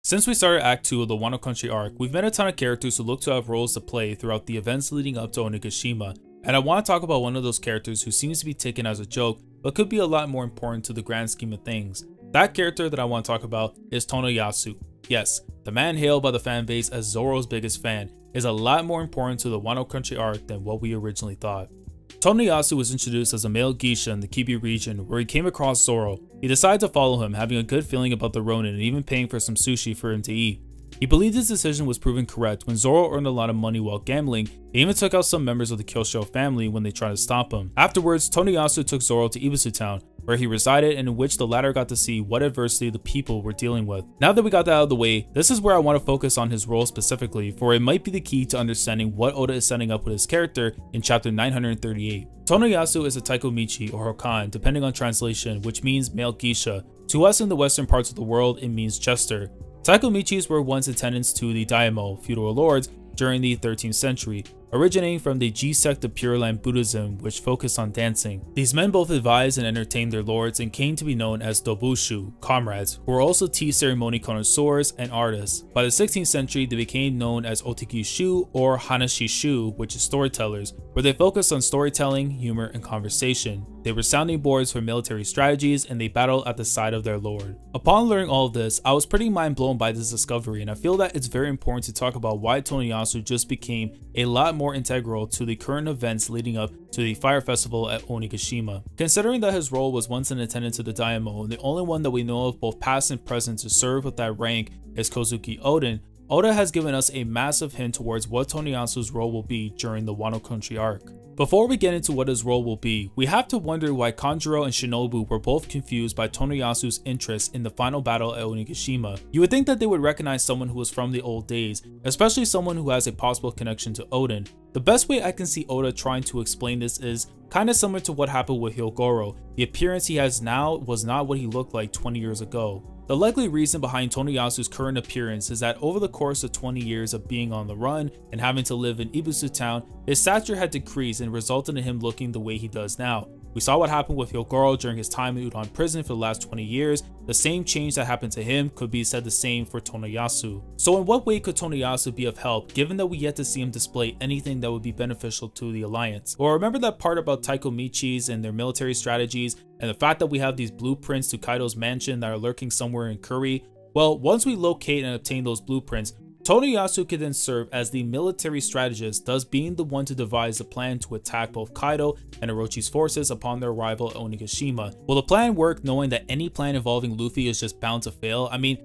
Since we started Act 2 of the Wano Country arc, we've met a ton of characters who look to have roles to play throughout the events leading up to Onigashima, and I want to talk about one of those characters who seems to be taken as a joke, but could be a lot more important to the grand scheme of things. That character that I want to talk about is Tonoyasu. Yes, the man hailed by the fanbase as Zoro's biggest fan is a lot more important to the Wano Country arc than what we originally thought. Tonoyasu was introduced as a male geisha in the Kibi region where he came across Zoro. He decided to follow him, having a good feeling about the Ronin and even paying for some sushi for him to eat. He believed his decision was proven correct when Zoro earned a lot of money while gambling. He even took out some members of the Kyosho family when they tried to stop him. Afterwards, Tonoyasu took Zoro to Ebisu Town, where he resided and in which the latter got to see what adversity the people were dealing with. Now that we got that out of the way, this is where I want to focus on his role specifically, for it might be the key to understanding what Oda is setting up with his character in chapter 938. Tonoyasu is a Taikomichi or Hokan, depending on translation, which means male geisha. To us in the western parts of the world, it means jester. Taikomichis were once attendants to the daimyo, feudal lords, during the 13th century, originating from the G sect of Pure Land Buddhism, which focused on dancing. These men both advised and entertained their lords and came to be known as dobushu, comrades, who were also tea ceremony connoisseurs and artists. By the 16th century, they became known as otikishu or hanashishu, which is storytellers, where they focused on storytelling, humor, and conversation. They were sounding boards for military strategies and they battled at the side of their lord. Upon learning all of this, I was pretty mind blown by this discovery, and I feel that it's very important to talk about why Tonoyasu just became a lot more integral to the current events leading up to the fire festival at Onigashima. Considering that his role was once an attendant to the daimyo, and the only one that we know of both past and present to serve with that rank is Kozuki Oden, Oda has given us a massive hint towards what Tonoyasu's role will be during the Wano Country arc. Before we get into what his role will be, we have to wonder why Kanjuro and Shinobu were both confused by Tonoyasu's interest in the final battle at Onigashima. You would think that they would recognize someone who was from the old days, especially someone who has a possible connection to Oden. The best way I can see Oda trying to explain this is kinda similar to what happened with Hyogoro. The appearance he has now was not what he looked like 20 years ago. The likely reason behind Tonoyasu's current appearance is that over the course of 20 years of being on the run and having to live in Ebisu Town, his stature had decreased and resulted in him looking the way he does now. We saw what happened with Hyogoro during his time in Udon prison for the last 20 years. The same change that happened to him could be said the same for Tonoyasu. So in what way could Tonoyasu be of help, given that we yet to see him display anything that would be beneficial to the alliance? Or remember that part about Taikomichis and their military strategies, and the fact that we have these blueprints to Kaido's mansion that are lurking somewhere in Kuri? Well, once we locate and obtain those blueprints, Tonoyasu could then serve as the military strategist, thus being the one to devise a plan to attack both Kaido and Orochi's forces upon their arrival at Onigashima. Will the plan work, knowing that any plan involving Luffy is just bound to fail? I mean,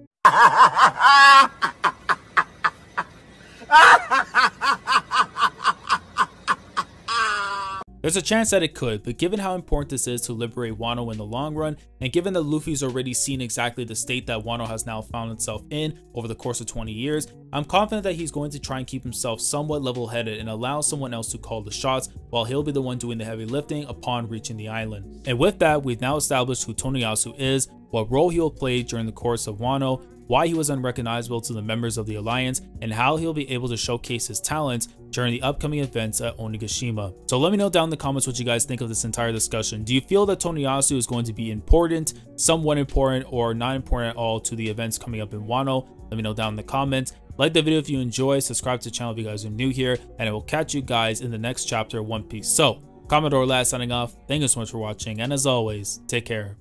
there's a chance that it could, but given how important this is to liberate Wano in the long run, and given that Luffy's already seen exactly the state that Wano has now found itself in over the course of 20 years, I'm confident that he's going to try and keep himself somewhat level-headed and allow someone else to call the shots while he'll be the one doing the heavy lifting upon reaching the island. And with that, we've now established who Tonoyasu is, what role he'll play during the course of Wano, why he was unrecognizable to the members of the alliance, and how he'll be able to showcase his talents during the upcoming events at Onigashima. So let me know down in the comments what you guys think of this entire discussion. Do you feel that Tonoyasu is going to be important, somewhat important, or not important at all to the events coming up in Wano? Let me know down in the comments. Like the video if you enjoy, subscribe to the channel if you guys are new here, and I will catch you guys in the next chapter of One Piece. So, Commodore Last signing off. Thank you so much for watching, and as always, take care.